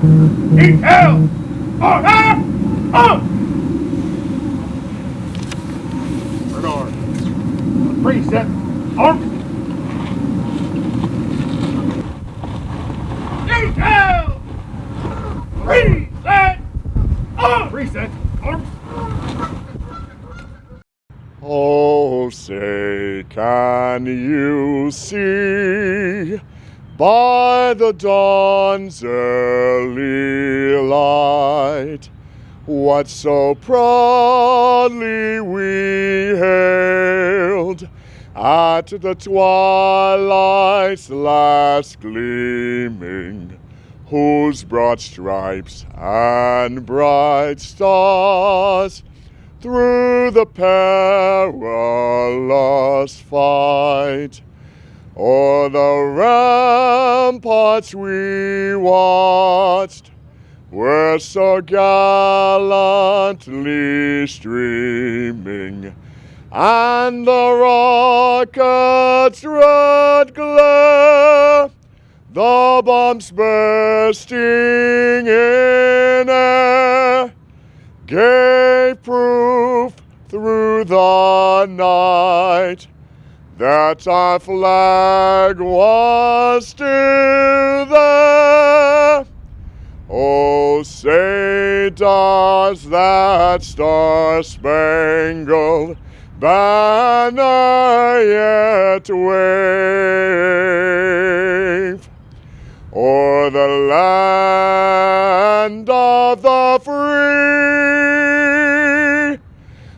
Detail! Order! Up! Regard. Preset. Arm. Detail! Preset! Up! Preset. Arms. Oh, say, can you see by the dawn's early light what so proudly we hailed at the twilight's last gleaming, whose broad stripes and bright stars through the perilous fight o'er the ramparts we watched were so gallantly streaming, and the rocket's red glare, the bombs bursting in air, gave proof through the night that our flag was still there. Oh, say does that star-spangled banner yet wave o'er the land of the free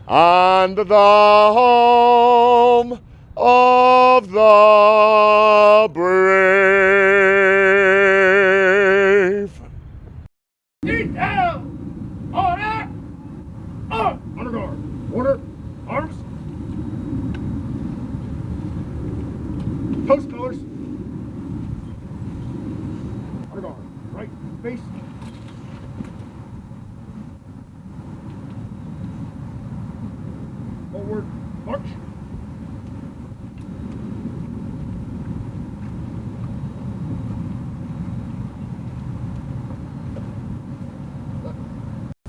and the home of the brave? Detail! Order! Up! Under guard. Order. Arms. Post colors. Under guard. Right. Face. Forward. March.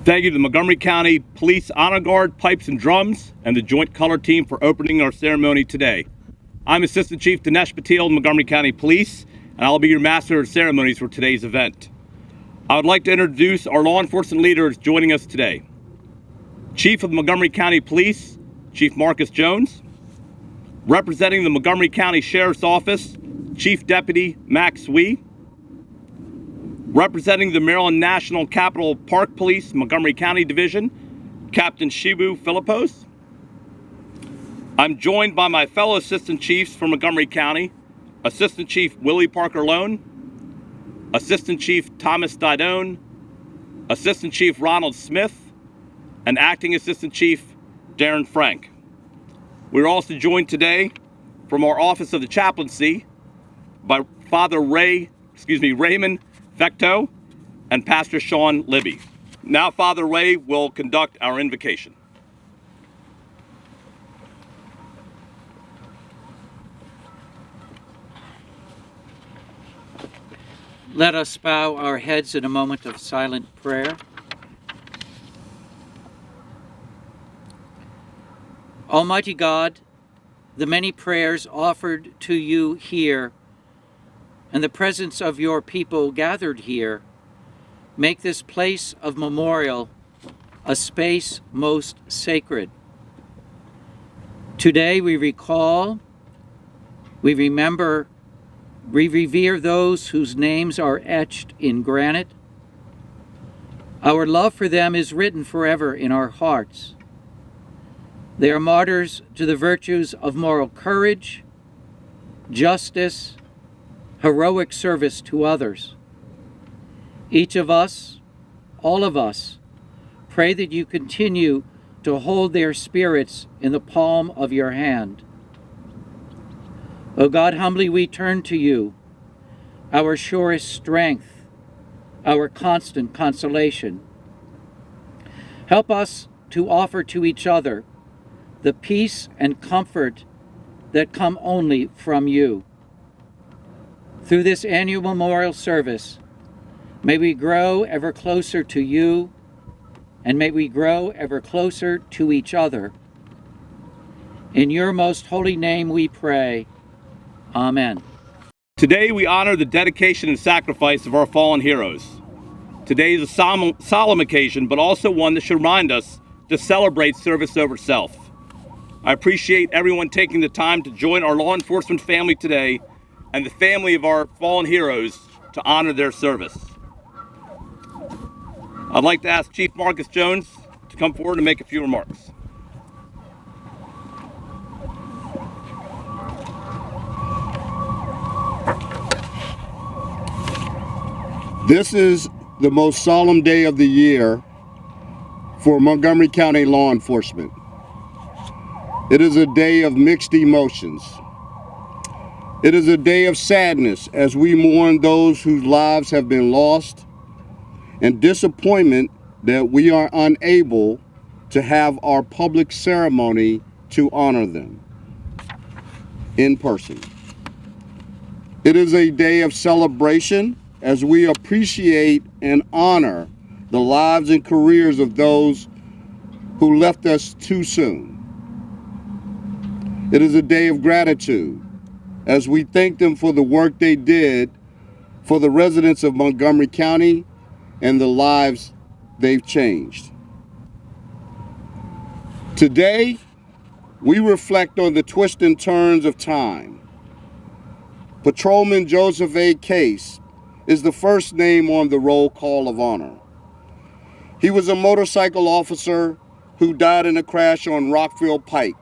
Thank you to the Montgomery County Police Honor Guard, Pipes and Drums, and the Joint Color Team for opening our ceremony today. I'm Assistant Chief Dinesh Patil of Montgomery County Police, and I'll be your Master of Ceremonies for today's event. I would like to introduce our law enforcement leaders joining us today. Chief of the Montgomery County Police, Chief Marcus Jones. Representing the Montgomery County Sheriff's Office, Chief Deputy Max Wee. Representing the Maryland National Capital Park Police Montgomery County Division, Captain Shibu Philippos. I'm joined by my fellow Assistant Chiefs from Montgomery County, Assistant Chief Willie Parker Lone, Assistant Chief Thomas Didone, Assistant Chief Ronald Smith, and Acting Assistant Chief Darren Frank. We're also joined today from our Office of the Chaplaincy by Father Raymond Vecto and Pastor Sean Libby. Now Father Ray will conduct our invocation. Let us bow our heads in a moment of silent prayer. Almighty God, the many prayers offered to you here and the presence of your people gathered here make this place of memorial a space most sacred. Today we recall, we remember, we revere those whose names are etched in granite. Our love for them is written forever in our hearts. They are martyrs to the virtues of moral courage, justice, heroic service to others. Each of us, all of us, pray that you continue to hold their spirits in the palm of your hand. O God, humbly we turn to you, our surest strength, our constant consolation. Help us to offer to each other the peace and comfort that come only from you. Through this annual memorial service, May we grow ever closer to you, and may we grow ever closer to each other. In your most holy name we pray. Amen. Today we honor the dedication and sacrifice of our fallen heroes. Today is a solemn occasion, but also one that should remind us to celebrate service over self. I appreciate everyone taking the time to join our law enforcement family today and the family of our fallen heroes to honor their service. I'd like to ask Chief Marcus Jones to come forward and make a few remarks. This is the most solemn day of the year for Montgomery County law enforcement. It is a day of mixed emotions. It is a day of sadness as we mourn those whose lives have been lost, and disappointment that we are unable to have our public ceremony to honor them in person. It is a day of celebration as we appreciate and honor the lives and careers of those who left us too soon. It is a day of gratitude as we thank them for the work they did for the residents of Montgomery County and the lives they've changed. Today, we reflect on the twists and turns of time. Patrolman Joseph A. Case is the first name on the roll call of honor. He was a motorcycle officer who died in a crash on Rockville Pike,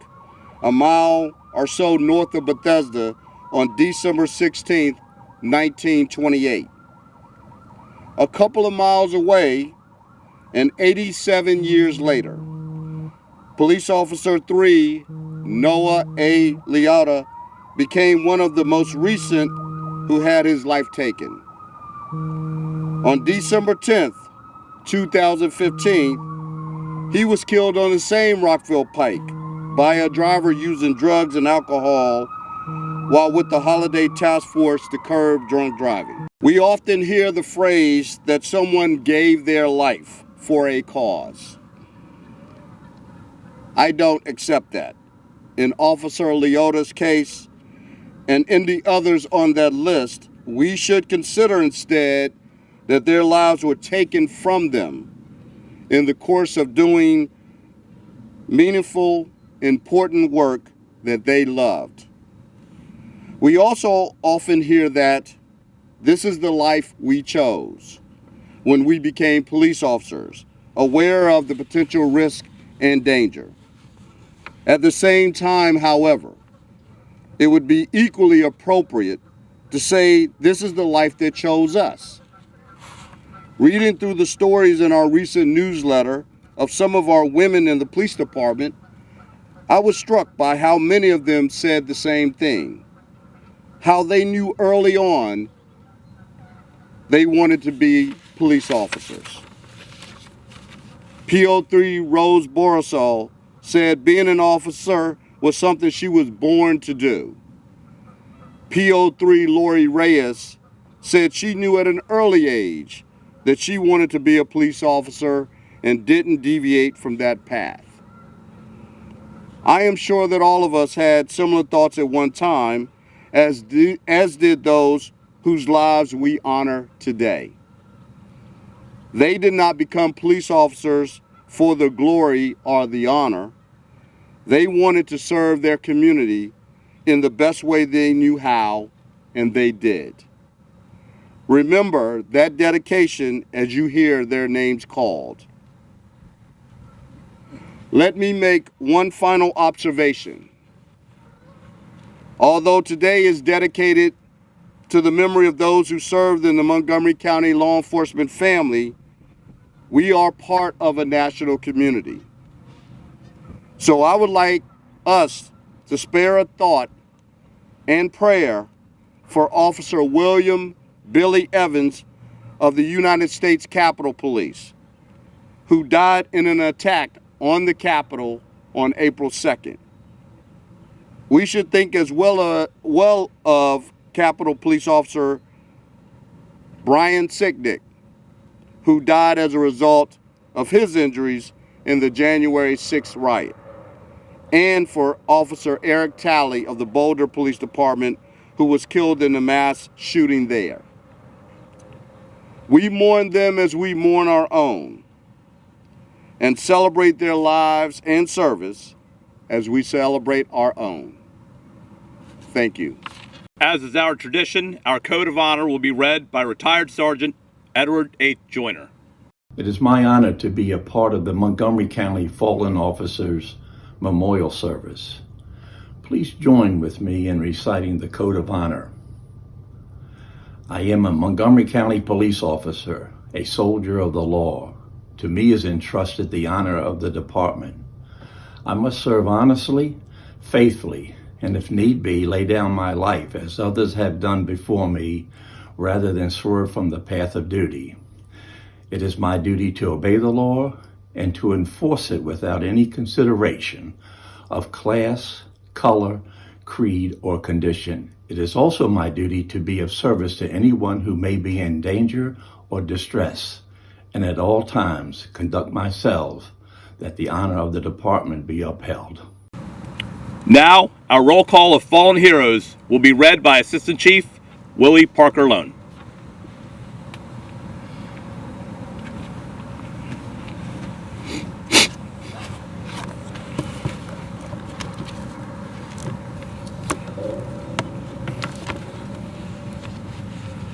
a mile or so north of Bethesda on December 16, 1928. A couple of miles away, and 87 years later, Police Officer 3, Noah A. Liotta, became one of the most recent who had his life taken. On December 10th, 2015, he was killed on the same Rockville Pike by a driver using drugs and alcohol while with the Holiday Task Force to curb drunk driving. We often hear the phrase that someone gave their life for a cause. I don't accept that. In Officer Liotta's case, and in the others on that list, we should consider instead that their lives were taken from them in the course of doing meaningful, important work that they loved. We also often hear that this is the life we chose when we became police officers, aware of the potential risk and danger. At the same time, however, it would be equally appropriate to say this is the life that chose us. Reading through the stories in our recent newsletter of some of our women in the police department, I was struck by how many of them said the same thing, how they knew early on they wanted to be police officers. PO3 Rose Borisol said being an officer was something she was born to do. PO3 Lori Reyes said she knew at an early age that she wanted to be a police officer and didn't deviate from that path. I am sure that all of us had similar thoughts at one time, as did those whose lives we honor today. They did not become police officers for the glory or the honor. They wanted to serve their community in the best way they knew how, and they did. Remember that dedication as you hear their names called. Let me make one final observation. Although today is dedicated to the memory of those who served in the Montgomery County law enforcement family, we are part of a national community. So I would like us to spare a thought and prayer for Officer William Billy Evans of the United States Capitol Police, who died in an attack on the Capitol on April 2nd. We should think as well of Capitol Police Officer Brian Sicknick, who died as a result of his injuries in the January 6th riot, and for Officer Eric Talley of the Boulder Police Department, who was killed in the mass shooting there. We mourn them as we mourn our own, and celebrate their lives and service as we celebrate our own. Thank you. As is our tradition, our code of honor will be read by retired Sergeant Edward H. Joyner. It is my honor to be a part of the Montgomery County Fallen Officers Memorial Service. Please join with me in reciting the Code of Honor. I am a Montgomery County police officer, a soldier of the law. To me is entrusted the honor of the department. I must serve honestly, faithfully, and if need be, lay down my life as others have done before me, rather than swerve from the path of duty. It is my duty to obey the law and to enforce it without any consideration of class, color, creed, or condition. It is also my duty to be of service to anyone who may be in danger or distress, and at all times conduct myself that the honor of the department be upheld. Now, our roll call of fallen heroes will be read by Assistant Chief Willie Parker Lone.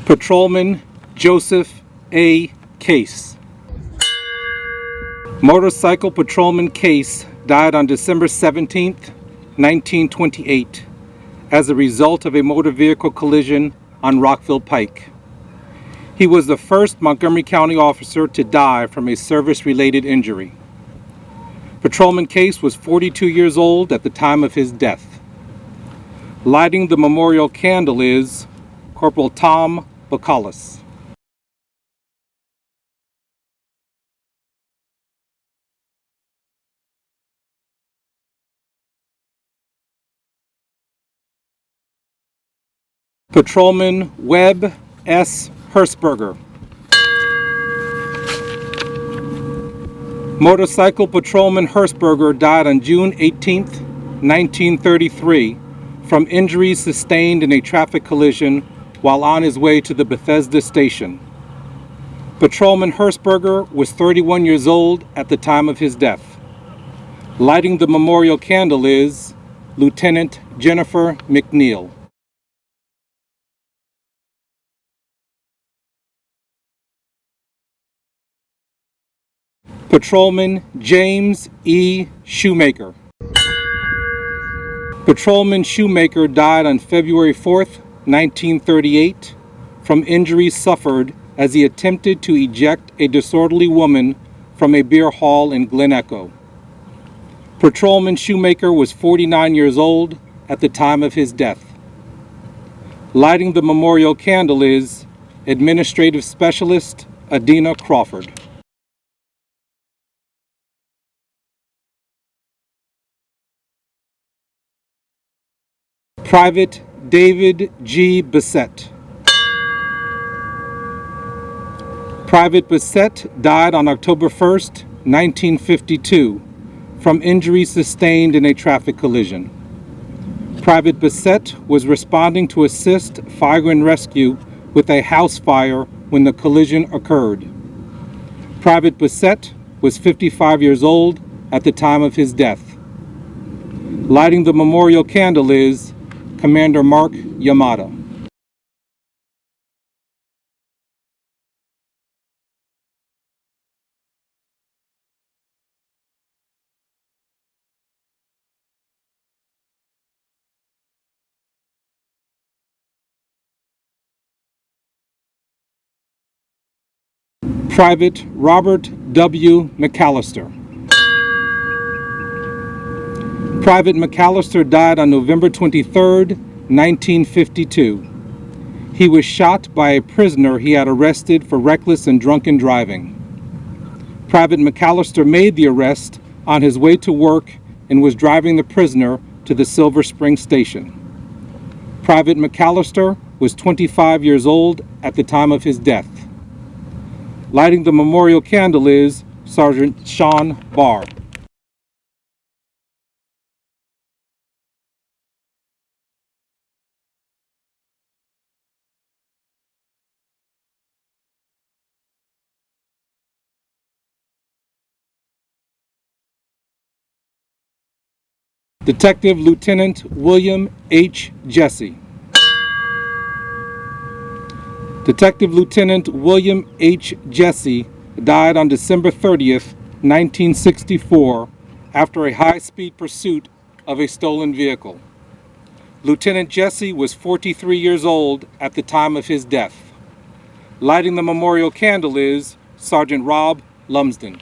Patrolman Joseph A. Case. Motorcycle Patrolman Case died on December 17, 1928, as a result of a motor vehicle collision on Rockville Pike. He was the first Montgomery County officer to die from a service-related injury. Patrolman Case was 42 years old at the time of his death. Lighting the memorial candle is Corporal Tom Mcallister. Patrolman Webb S. Hertzberger. Motorcycle Patrolman Hertzberger died on June 18, 1933, from injuries sustained in a traffic collision while on his way to the Bethesda station. Patrolman Hertzberger was 31 years old at the time of his death. Lighting the memorial candle is Lieutenant Jennifer McNeil. Patrolman James E. Shoemaker. Patrolman Shoemaker died on February 4th, 1938, from injuries suffered as he attempted to eject a disorderly woman from a beer hall in Glen Echo. Patrolman Shoemaker was 49 years old at the time of his death. Lighting the memorial candle is Administrative Specialist Adina Crawford. Private David G. Bissett. Private Bissett died on October 1st, 1952, from injuries sustained in a traffic collision. Private Bissett was responding to assist fire and rescue with a house fire when the collision occurred. Private Bissett was 55 years old at the time of his death. Lighting the memorial candle is Commander Mark Yamada. Private Robert W. Mcallister. Private Mcallister died on November 23, 1952. He was shot by a prisoner he had arrested for reckless and drunken driving. Private Mcallister made the arrest on his way to work and was driving the prisoner to the Silver Spring station. Private Mcallister was 25 years old at the time of his death. Lighting the memorial candle is Sergeant Sean Barr. Detective Lieutenant William H. Jesse. Detective Lieutenant William H. Jesse died on December 30th, 1964, after a high-speed pursuit of a stolen vehicle. Lieutenant Jesse was 43 years old at the time of his death. Lighting the memorial candle is Sergeant Rob Lumsden.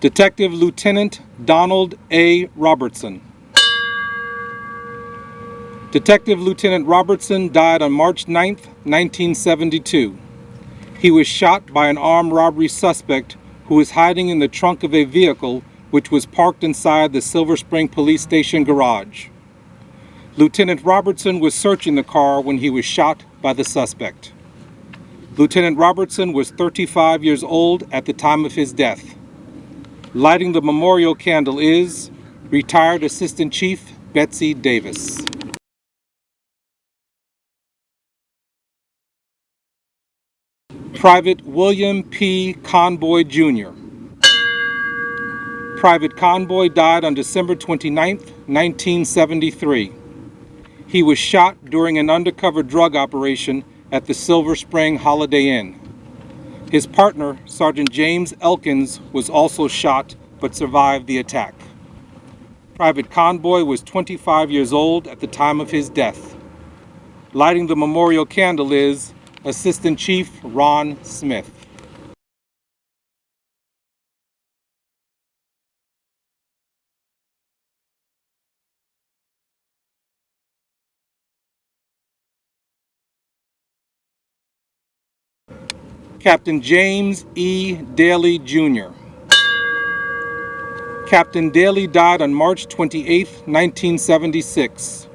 Detective Lieutenant Donald A. Robertson. Detective Lieutenant Robertson died on March 9, 1972. He was shot by an armed robbery suspect who was hiding in the trunk of a vehicle which was parked inside the Silver Spring Police Station garage. Lieutenant Robertson was searching the car when he was shot by the suspect. Lieutenant Robertson was 35 years old at the time of his death. Lighting the memorial candle is Retired Assistant Chief Betsy Davis. Private William P. Conboy, Jr. Private Conboy died on December 29, 1973. He was shot during an undercover drug operation at the Silver Spring Holiday Inn. His partner, Sergeant James Elkins, was also shot but survived the attack. Private Conboy was 25 years old at the time of his death. Lighting the memorial candle is Assistant Chief Ron Smith. Captain James E. Daly, Jr. Captain Daly died on March 28, 1976.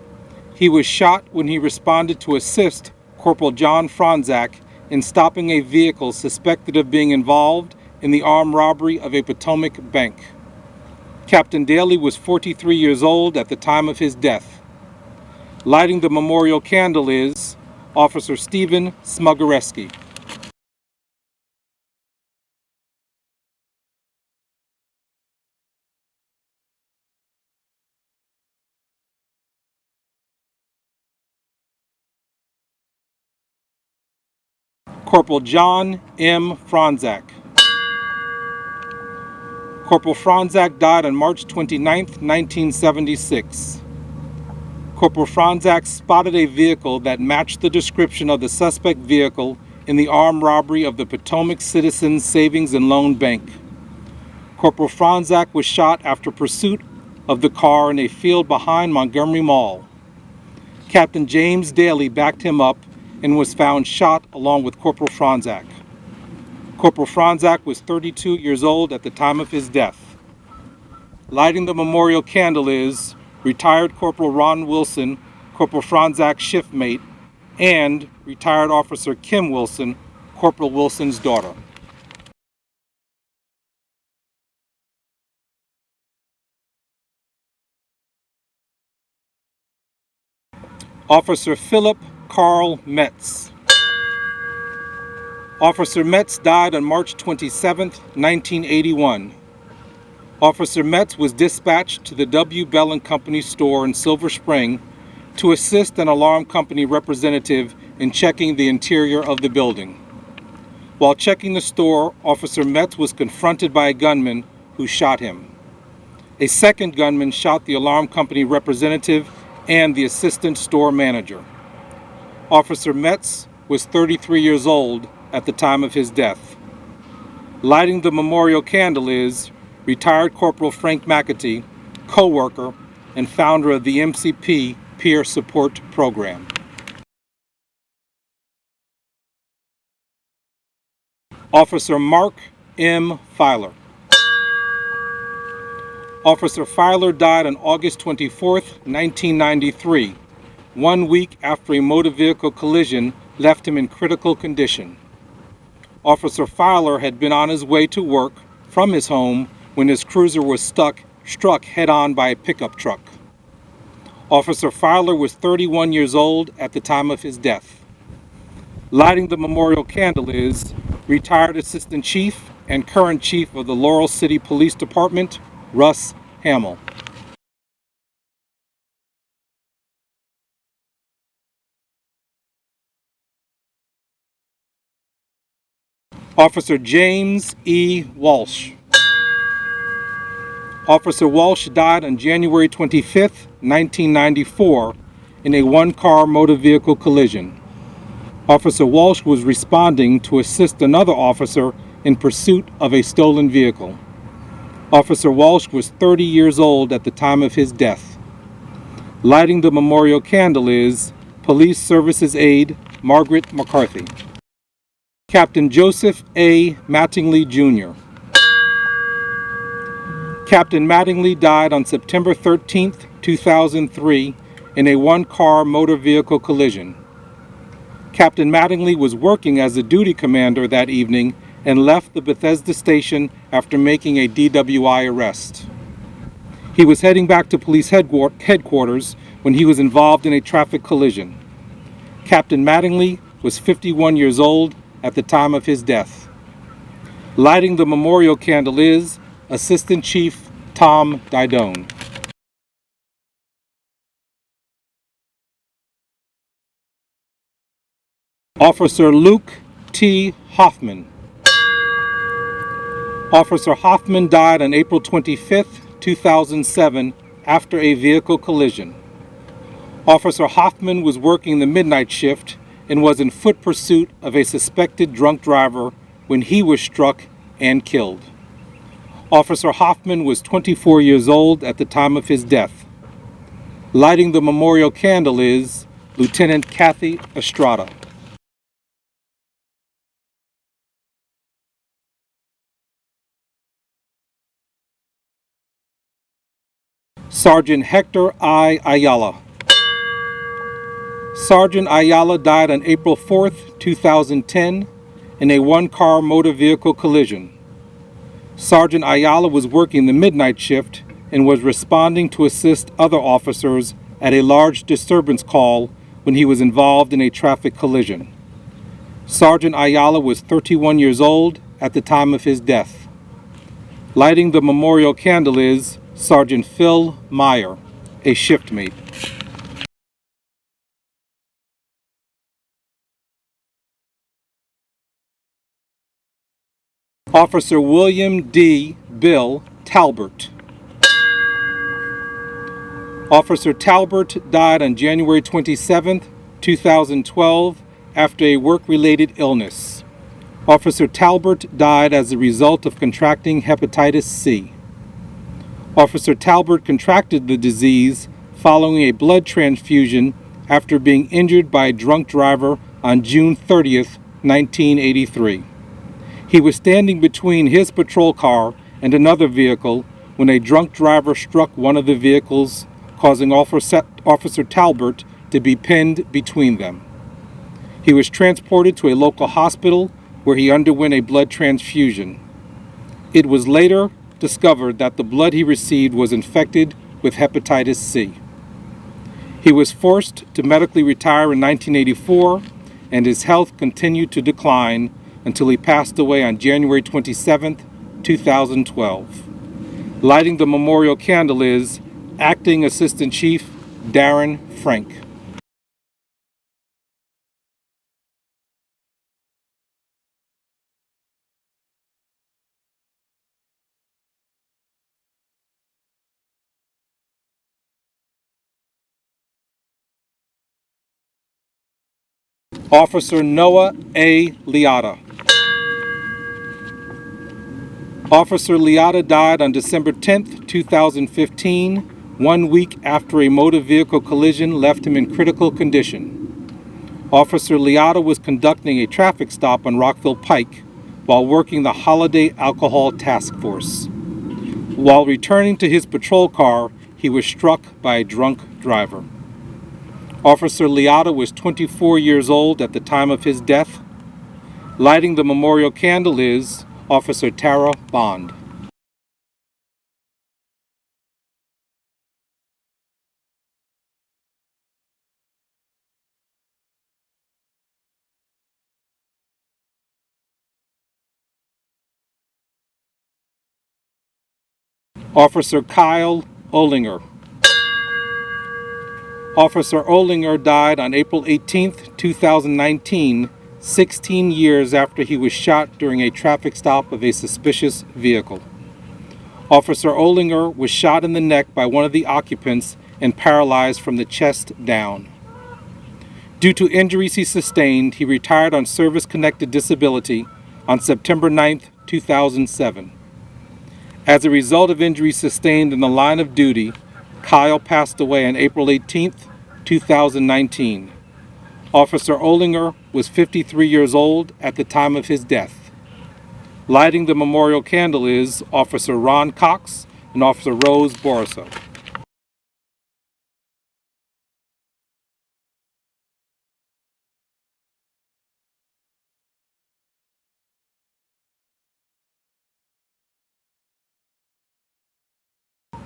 He was shot when he responded to assist Corporal John Franzak in stopping a vehicle suspected of being involved in the armed robbery of a Potomac bank. Captain Daly was 43 years old at the time of his death. Lighting the memorial candle is Officer Stephen Smugareski. Corporal John M. Franzak. Corporal Franzak died on March 29, 1976. Corporal Franzak spotted a vehicle that matched the description of the suspect vehicle in the armed robbery of the Potomac Citizens Savings and Loan Bank. Corporal Franzak was shot after pursuit of the car in a field behind Montgomery Mall. Captain James Daly backed him up and was found shot along with Corporal Franzak. Corporal Franzak was 32 years old at the time of his death. Lighting the memorial candle is Retired Corporal Ron Wilson, Corporal Franzak's shiftmate, and Retired Officer Kim Wilson, Corporal Wilson's daughter. Officer Philip Carl Metz. Officer Metz died on March 27, 1981. Officer Metz was dispatched to the W. Bell & Company store in Silver Spring to assist an alarm company representative in checking the interior of the building. While checking the store, Officer Metz was confronted by a gunman who shot him. A second gunman shot the alarm company representative and the assistant store manager. Officer Metz was 33 years old at the time of his death. Lighting the memorial candle is Retired Corporal Frank McAtee, co-worker and founder of the MCP Peer Support Program. Officer Mark M. Filer. Officer Filer died on August 24, 1993, 1 week after a motor vehicle collision left him in critical condition. Officer Filer had been on his way to work from his home when his cruiser was struck head-on by a pickup truck. Officer Filer was 31 years old at the time of his death. Lighting the memorial candle is retired Assistant Chief and current Chief of the Laurel City Police Department, Russ Hamill. Officer James E. Walsh. Officer Walsh died on January 25, 1994, in a one-car motor vehicle collision. Officer Walsh was responding to assist another officer in pursuit of a stolen vehicle. Officer Walsh was 30 years old at the time of his death. Lighting the memorial candle is Police Services Aide Margaret McCarthy. Captain Joseph A. Mattingly, Jr. Captain Mattingly died on September 13, 2003, in a one-car motor vehicle collision. Captain Mattingly was working as a duty commander that evening and left the Bethesda station after making a DWI arrest. He was heading back to police headquarters when he was involved in a traffic collision. Captain Mattingly was 51 years old at the time of his death. Lighting the memorial candle is Assistant Chief Tom Didone. Officer Luke T. Hoffman. Officer Hoffman died on April 25, 2007, after a vehicle collision. Officer Hoffman was working the midnight shift and was in foot pursuit of a suspected drunk driver when he was struck and killed. Officer Hoffman was 24 years old at the time of his death. Lighting the memorial candle is Lieutenant Kathy Estrada. Sergeant Hector I. Ayala. Sergeant Ayala died on April 4, 2010, in a one-car motor vehicle collision. Sergeant Ayala was working the midnight shift and was responding to assist other officers at a large disturbance call when he was involved in a traffic collision. Sergeant Ayala was 31 years old at the time of his death. Lighting the memorial candle is Sergeant Phil Meyer, a shiftmate. Officer William D. Bill Talbert. Officer Talbert died on January 27, 2012, after a work-related illness. Officer Talbert died as a result of contracting hepatitis C. Officer Talbert contracted the disease following a blood transfusion after being injured by a drunk driver on June 30, 1983. He was standing between his patrol car and another vehicle when a drunk driver struck one of the vehicles, causing Officer Talbert to be pinned between them. He was transported to a local hospital where he underwent a blood transfusion. It was later discovered that the blood he received was infected with hepatitis C. He was forced to medically retire in 1984, and his health continued to decline until he passed away on January 27, 2012. Lighting the memorial candle is Acting Assistant Chief Darren Frank. Officer Noah A. Liotta. Officer Liotta died on December 10, 2015, 1 week after a motor vehicle collision left him in critical condition. Officer Liotta was conducting a traffic stop on Rockville Pike while working the Holiday Alcohol Task Force. While returning to his patrol car, he was struck by a drunk driver. Officer Liotta was 24 years old at the time of his death. Lighting the memorial candle is Officer Tara Bond. Officer Kyle Olinger. Officer Olinger died on April 18, 2019, 16 years after he was shot during a traffic stop of a suspicious vehicle. Officer Olinger was shot in the neck by one of the occupants and paralyzed from the chest down. Due to injuries he sustained, he retired on service-connected disability on September 9, 2007. As a result of injuries sustained in the line of duty, Kyle passed away on April 18, 2019. Officer Olinger was 53 years old at the time of his death. Lighting the memorial candle is Officer Ron Cox and Officer Rose Boriso.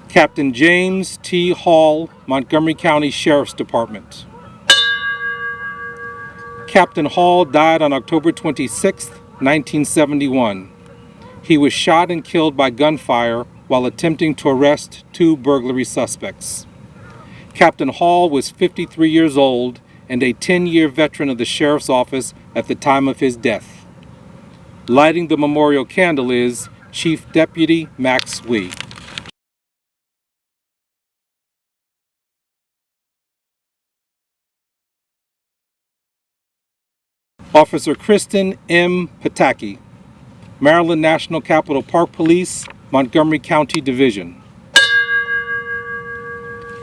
Captain James T. Hall, Montgomery County Sheriff's Department. Captain Hall died on October 26, 1971. He was shot and killed by gunfire while attempting to arrest 2 burglary suspects. Captain Hall was 53 years old and a 10-year veteran of the Sheriff's Office at the time of his death. Lighting the memorial candle is Chief Deputy Max Wee. Officer Kristen M Pataki, Maryland National Capital Park Police, Montgomery County Division.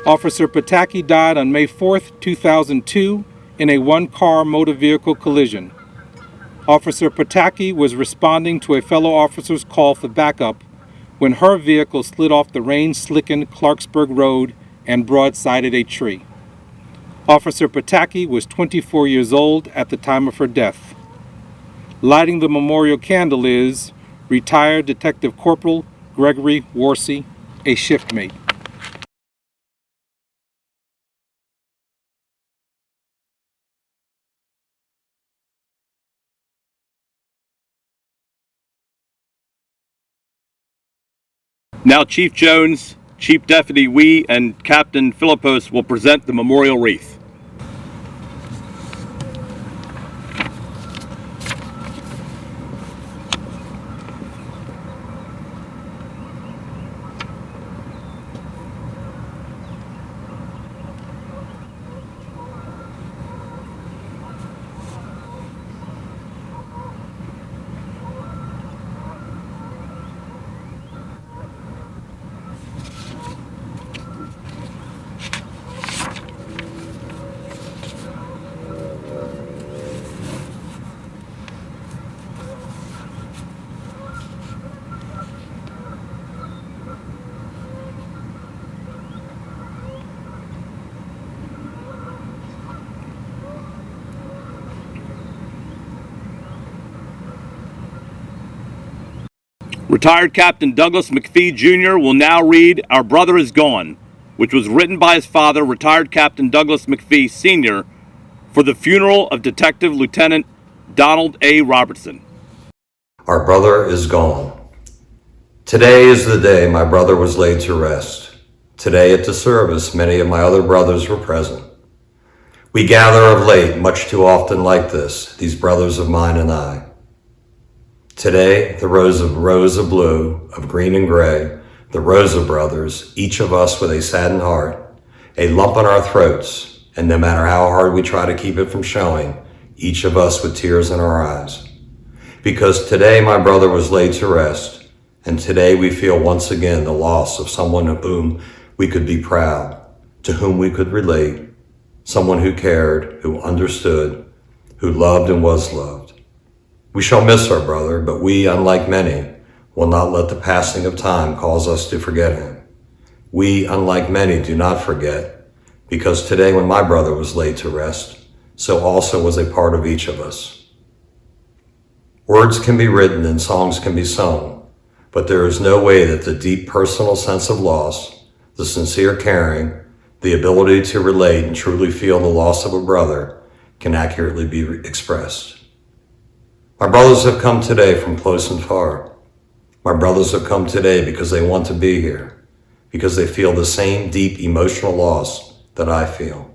Officer Pataki died on May 4, 2002 in a one-car motor vehicle collision. Officer Pataki was responding to a fellow officer's call for backup when her vehicle slid off the rain-slickened Clarksburg Road and broadsided a tree. Officer Pataki was 24 years old at the time of her death. Lighting the memorial candle is retired Detective Corporal Gregory Worsey, a shiftmate. Now Chief Jones, Chief Deputy Wee, and Captain Philippos will present the memorial wreath. Retired Captain Douglas McPhee Jr. will now read Our Brother Is Gone, which was written by his father, retired Captain Douglas McPhee Sr., for the funeral of Detective Lieutenant Donald A. Robertson. Our brother is gone. Today is the day my brother was laid to rest. Today at the service, many of my other brothers were present. We gather of late, much too often like this, these brothers of mine and I. Today, the rose of blue, of green and gray, the Rosa brothers, each of us with a saddened heart, a lump in our throats, and no matter how hard we try to keep it from showing, each of us with tears in our eyes. Because today my brother was laid to rest, and today we feel once again the loss of someone of whom we could be proud, to whom we could relate, someone who cared, who understood, who loved and was loved. We shall miss our brother, but we, unlike many, will not let the passing of time cause us to forget him. We, unlike many, do not forget, because today when my brother was laid to rest, so also was a part of each of us. Words can be written and songs can be sung, but there is no way that the deep personal sense of loss, the sincere caring, the ability to relate and truly feel the loss of a brother can accurately be expressed. My brothers have come today from close and far. My brothers have come today because they want to be here, because they feel the same deep emotional loss that I feel.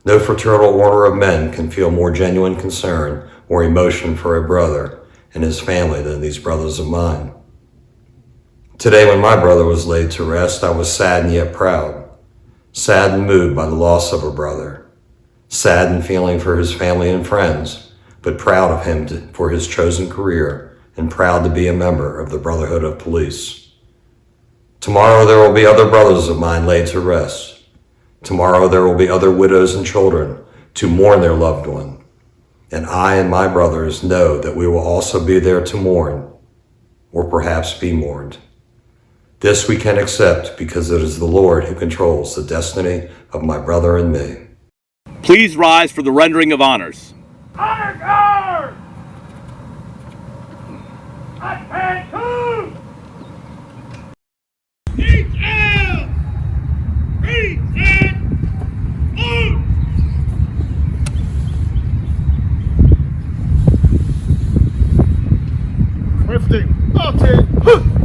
No fraternal order of men can feel more genuine concern or emotion for a brother and his family than these brothers of mine. Today, when my brother was laid to rest, I was sad and yet proud. Sad and moved by the loss of a brother. Sad and feeling for his family and friends, but proud of him for his chosen career and proud to be a member of the Brotherhood of Police. Tomorrow there will be other brothers of mine laid to rest. Tomorrow there will be other widows and children to mourn their loved one. And I and my brothers know that we will also be there to mourn, or perhaps be mourned. This we can accept because it is the Lord who controls the destiny of my brother and me. Please rise for the rendering of honors. Honor guard! Advance two! Reach out! Reach and move! Lifting, okay.